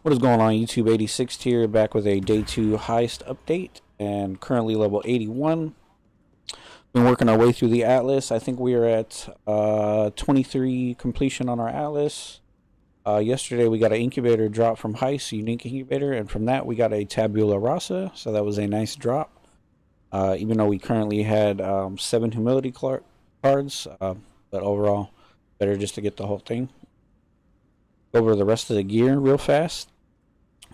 What is going on, YouTube? 86 here, back with a day 2 heist update, and currently level 81. Been working our way through the Atlas. I think we are at 23 completion on our Atlas. Yesterday we got an incubator drop from heist, a unique incubator, and from that we got a tabula rasa, so that was a nice drop. Even though we currently had 7 humility cards, but overall better just to get the whole thing. Go over the rest of the gear real fast.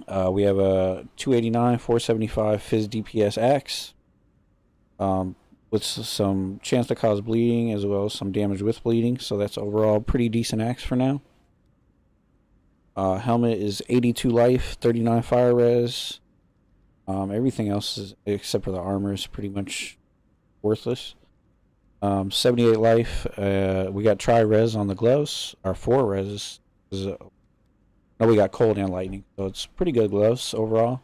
We have a 289, 475 Fizz DPS axe, with some chance to cause bleeding as well as some damage with bleeding, so that's overall pretty decent axe for now. Helmet is 82 life, 39 fire res. Everything else is, except for the armor, is pretty much worthless. 78 life. We got tri res on the gloves. Our 4 res is no, we got cold and lightning, so it's pretty good gloves overall.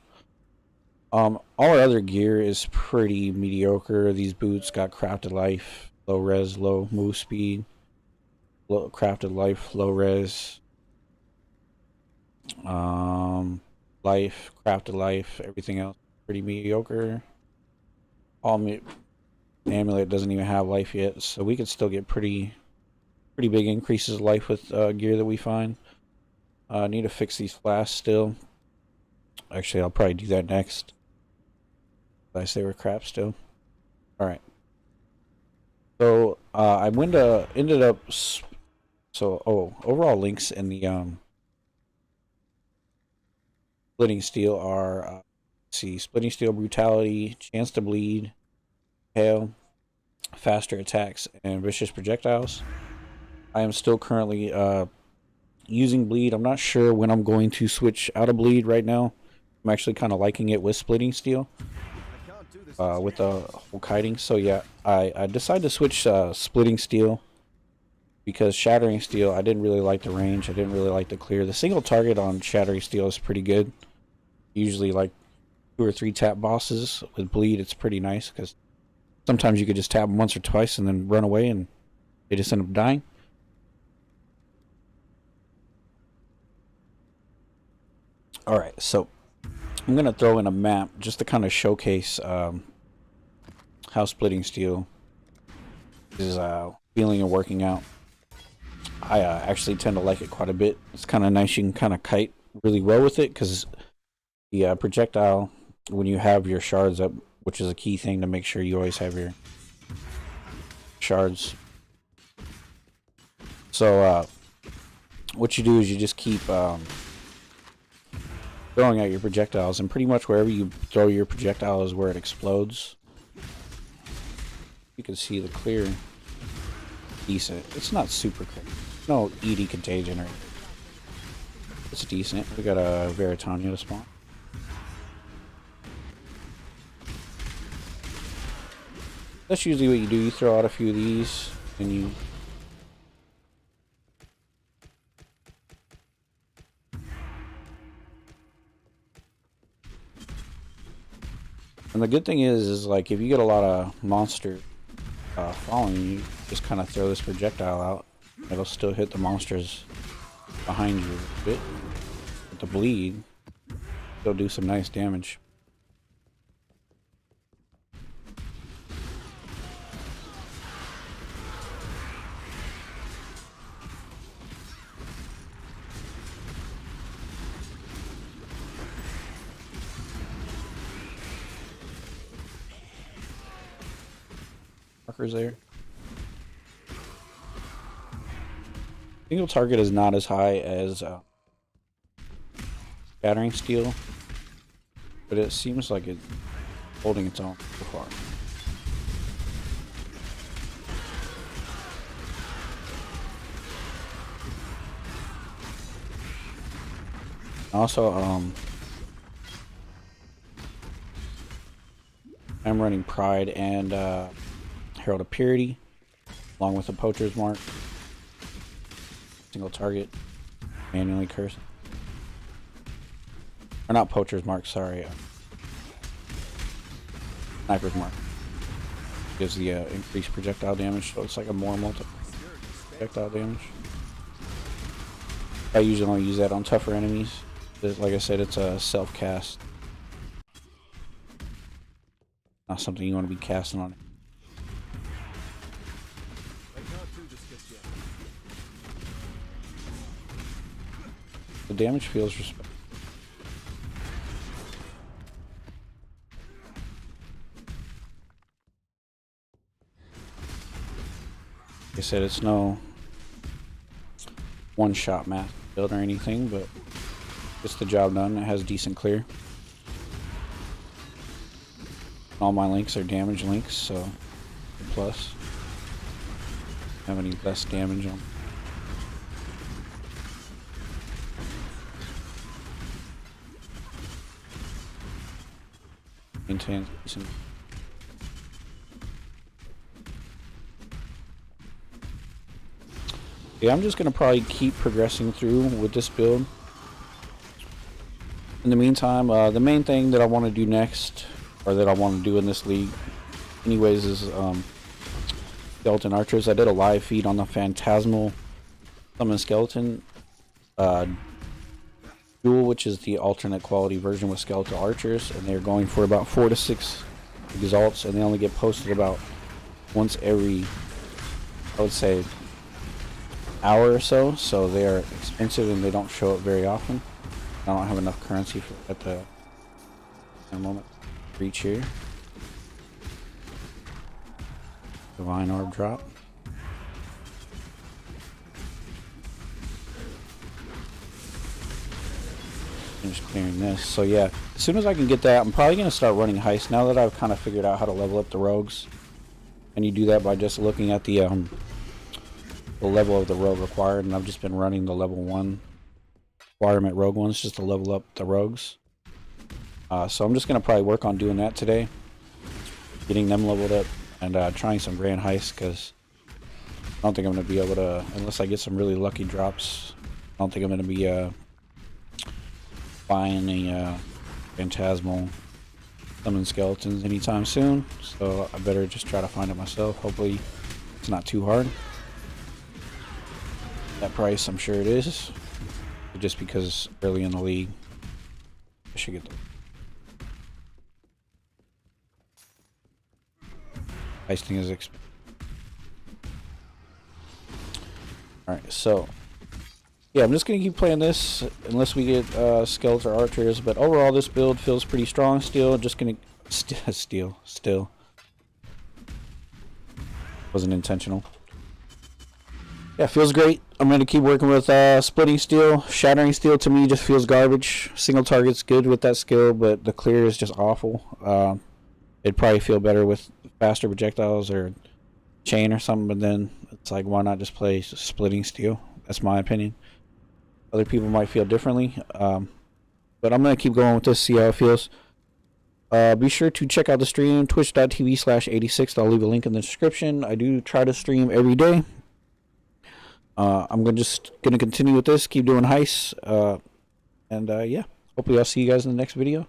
All our other gear is pretty mediocre. These boots got crafted life, low res, low move speed, low crafted life, low res, life, crafted life. Everything else pretty mediocre. Amulet doesn't even have life yet, so we could still get pretty big increases of life with gear that we find. Need to fix these flasks still. Actually, I'll probably do that next. I say we're crap still. Alright. So, I ended up... overall links in the, Splitting Steel are, let's see, Splitting Steel, Brutality, Chance to Bleed, Hail, Faster Attacks, and Vicious Projectiles. I am still currently, using bleed. I'm not sure when I'm going to switch out of bleed right now. I'm actually kind of liking it with splitting steel, with the whole kiting. So yeah, I decided to switch splitting steel because shattering steel, I didn't really like the range. I didn't really like the clear. The single target on shattering steel is pretty good. Usually like 2 or 3 tap bosses. With bleed, it's pretty nice because sometimes you could just tap them once or twice and then run away and they just end up dying. Alright, so I'm going to throw in a map just to kind of showcase how splitting steel is feeling and working out. I actually tend to like it quite a bit. It's kind of nice. You can kind of kite really well with it because the projectile, when you have your shards up, which is a key thing to make sure you always have your shards. So what you do is you just keep... throwing out your projectiles, and pretty much wherever you throw your projectile is where it explodes. You can see the clear decent. It's not super clear. No ED contagion or anything. It's decent. We got a Veritania to spawn. That's usually what you do. You throw out a few of these and you and the good thing is like if you get a lot of monster following you, just kind of throw this projectile out. It'll still hit the monsters behind you a bit. With the bleed, it'll do some nice damage. Markers there. Single target is not as high as scattering steel, but it seems like it's holding its own so far. Also, I'm running Pride and Herald of Purity, along with a Poacher's Mark. Single target, manually curse. Or not Poacher's Mark, sorry. Sniper's Mark. Gives the increased projectile damage, so it's like a more multi projectile damage. I usually only use that on tougher enemies. Like I said, it's a self-cast. Not something you want to be casting on. The damage feels respect. Like I said, it's no one-shot math build or anything, but gets the job done. It has decent clear. All my links are damage links, so plus. Don't have any less damage on. Maintains decent. Yeah, I'm just gonna probably keep progressing through with this build. In the meantime, the main thing that I want to do next, or that I want to do in this league, anyways, is skeleton archers. I did a live feed on the phantasmal summon skeleton duel, which is the alternate quality version with skeletal archers, and they're going for about 4 to 6 exalts, and they only get posted about once every, I would say, hour or so. So they are expensive and they don't show up very often. I don't have enough currency at the moment to reach here. Divine orb drop. I'm just clearing this. So yeah, as soon as I can get that, I'm probably going to start running heist now that I've kind of figured out how to level up the rogues. And you do that by just looking at the level of the rogue required, and I've just been running the level 1 requirement rogue ones just to level up the rogues. So I'm just going to probably work on doing that today, getting them leveled up, and trying some grand heists, because I don't think I'm going to be able to, unless I get some really lucky drops, I don't think I'm going to be buying the phantasmal summon skeletons anytime soon, so I better just try to find it myself. Hopefully it's not too hard. That price, I'm sure it is, just because early in the league I should get the heisting is expensive. Alright, so yeah, I'm just gonna keep playing this unless we get skeleton archers, but overall this build feels pretty strong still. Just gonna still wasn't intentional. Yeah, feels great. I'm going to keep working with splitting steel. Shattering steel to me just feels garbage. Single target's good with that skill, but the clear is just awful. It'd probably feel better with faster projectiles or chain or something, but then it's like, why not just play splitting steel? That's my opinion. Other people might feel differently. But I'm going to keep going with this, see how it feels. Be sure to check out the stream, twitch.tv/86. I'll leave a link in the description. I do try to stream every day. I'm just gonna continue with this, keep doing heists, and yeah, hopefully I'll see you guys in the next video.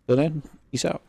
Till then, peace out.